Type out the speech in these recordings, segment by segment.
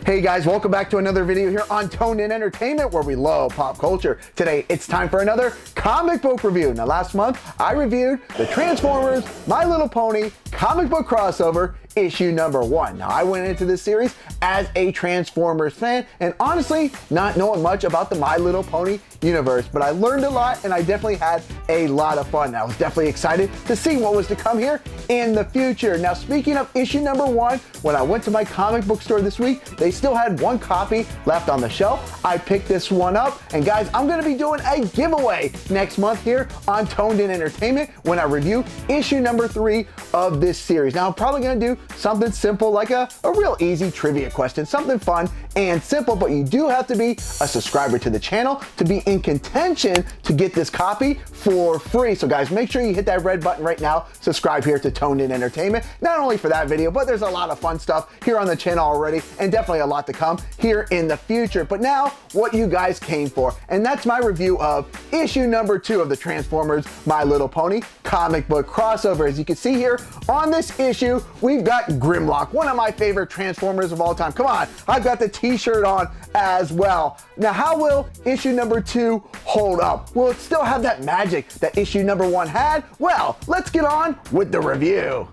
Hey guys, welcome back to another video here on Toned In Entertainment, where we love pop culture. Today, it's time for another comic book review. Now, last month, I reviewed the Transformers My Little Pony comic book crossover issue number 1. Now, I went into this series as a Transformers fan and honestly not knowing much about the My Little Pony universe, but I learned a lot and I definitely had a lot of fun. I was definitely excited to see what was to come here in the future. Now, speaking of issue number 1, when I went to my comic book store this week, they still had one copy left on the shelf. I picked this one up, and guys, I'm going to be doing a giveaway next month here on Toned In Entertainment when I review issue number 3 of this series. Now, I'm probably going to do something simple like a real easy trivia question, something fun and simple, but you do have to be a subscriber to the channel to be in contention to get this copy for free. So guys, make sure you hit that red button right now, subscribe here to Toned In Entertainment, not only for that video, but there's a lot of fun stuff here on the channel already and definitely a lot to come here in the future. But now, what you guys came for, and that's my review of issue number 2 of the Transformers My Little Pony comic book crossover. As you can see here on this issue, we've got Grimlock, one of my favorite Transformers of all time. Come on, I've got the t-shirt on as well. Now, how will issue number 2 hold up? Will it still have that magic that issue number 1 had? Well, let's get on with the review.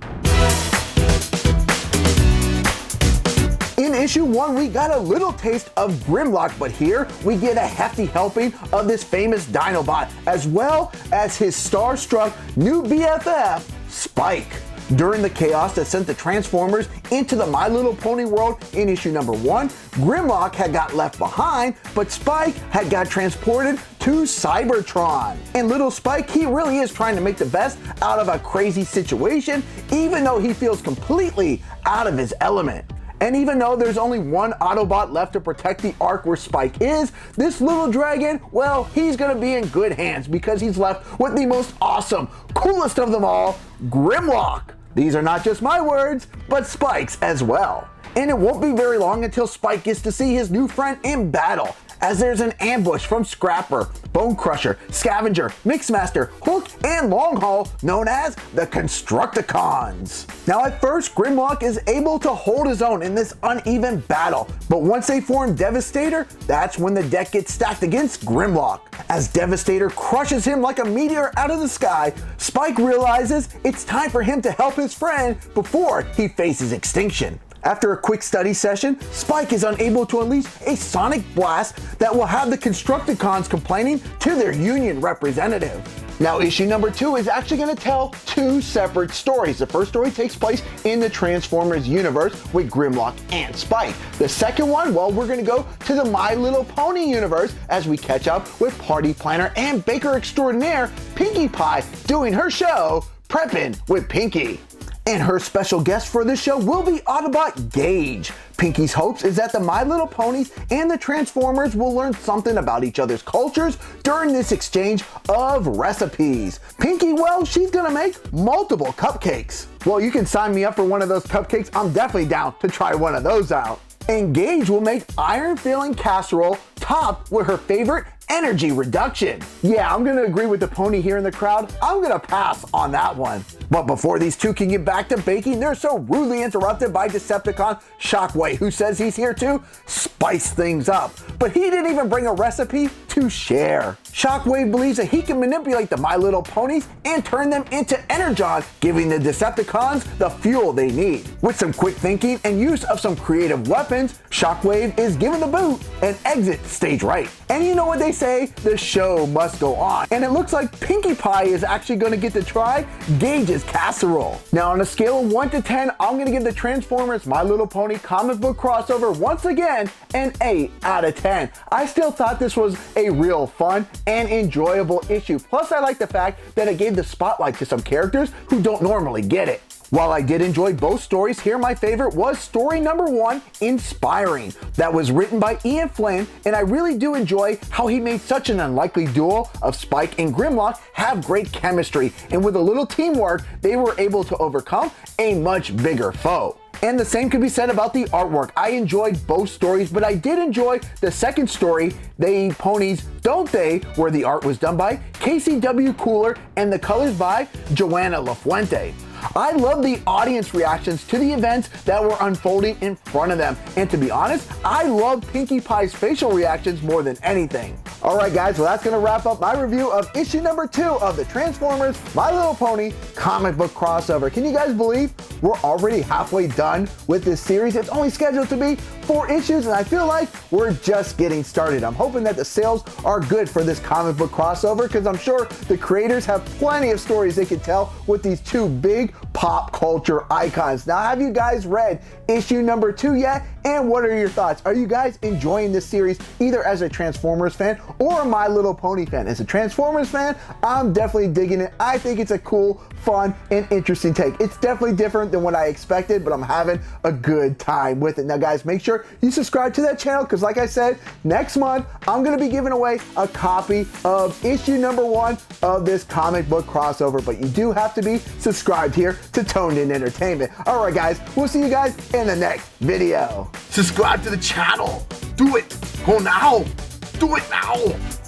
In issue 1, we got a little taste of Grimlock, but here we get a hefty helping of this famous Dinobot, as well as his star-struck new BFF, Spike. During the chaos that sent the Transformers into the My Little Pony world in issue number 1, Grimlock had got left behind, but Spike had got transported to Cybertron. And little Spike, he really is trying to make the best out of a crazy situation, even though he feels completely out of his element. And even though there's only one Autobot left to protect the Ark where Spike is, this little dragon, well, he's gonna be in good hands because he's left with the most awesome, coolest of them all, Grimlock. These are not just my words, but Spike's as well. And it won't be very long until Spike gets to see his new friend in battle, as there's an ambush from Scrapper, Bone Crusher, Scavenger, Mixmaster, Hook, and Longhaul, known as the Constructicons. Now, at first, Grimlock is able to hold his own in this uneven battle, but once they form Devastator, that's when the deck gets stacked against Grimlock. As Devastator crushes him like a meteor out of the sky, Spike realizes it's time for him to help his friend before he faces extinction. After a quick study session, Spike is unable to unleash a sonic blast that will have the Constructicons complaining to their union representative. Now, issue number 2 is actually going to tell 2 separate stories. The first story takes place in the Transformers universe with Grimlock and Spike. The second one, well, we're going to go to the My Little Pony universe as we catch up with party planner and baker extraordinaire Pinkie Pie doing her show, Preppin' with Pinkie. And her special guest for this show will be Autobot Gauge. Pinkie's hopes is that the My Little Ponies and the Transformers will learn something about each other's cultures during this exchange of recipes. Pinkie, well, she's gonna make multiple cupcakes. Well, you can sign me up for one of those cupcakes. I'm definitely down to try one of those out. And Gauge will make iron-filling casserole topped with her favorite energy reduction. Yeah, I'm gonna agree with the pony here in the crowd. I'm gonna pass on that one. But before these two can get back to baking, they're so rudely interrupted by Decepticon Shockwave, who says he's here to spice things up. But he didn't even bring a recipe to share. Shockwave believes that he can manipulate the My Little Ponies and turn them into Energon, giving the Decepticons the fuel they need. With some quick thinking and use of some creative weapons, Shockwave is given the boot and exits stage right. And you know what they say, the show must go on. And it looks like Pinkie Pie is actually gonna get to try Gauge's casserole. Now, on a scale of 1 to 10, I'm gonna give the Transformers My Little Pony comic book crossover once again an 8 out of 10. I still thought this was a real fun and enjoyable issue. Plus, I like the fact that it gave the spotlight to some characters who don't normally get it. While I did enjoy both stories, here my favorite was story number 1, Inspiring. That was written by Ian Flynn, and I really do enjoy how he made such an unlikely duo of Spike and Grimlock have great chemistry, and with a little teamwork, they were able to overcome a much bigger foe. And the same could be said about the artwork. I enjoyed both stories, but I did enjoy the second story, They Eat Ponies, Don't They?, where the art was done by KCW Cooler and the colors by Joanna LaFuente. I love the audience reactions to the events that were unfolding in front of them. And to be honest, I love Pinkie Pie's facial reactions more than anything. Alright guys, well that's going to wrap up my review of issue number 2 of the Transformers My Little Pony comic book crossover. Can you guys believe we're already halfway done with this series? It's only scheduled to be 4 issues and I feel like we're just getting started. I'm hoping that the sales are good for this comic book crossover because I'm sure the creators have plenty of stories they can tell with these 2 big pop culture icons. Now, have you guys read issue number 2 yet? And what are your thoughts? Are you guys enjoying this series either as a Transformers fan or a My Little Pony fan? As a Transformers fan, I'm definitely digging it. I think it's a cool, fun, and interesting take. It's definitely different than what I expected, but I'm having a good time with it. Now guys, make sure you subscribe to that channel because like I said, next month, I'm gonna be giving away a copy of issue number 1 of this comic book crossover, but you do have to be subscribed here to Toned In Entertainment. All right guys, we'll see you guys in the next video. Subscribe to the channel. Do it. Go now. Do it now.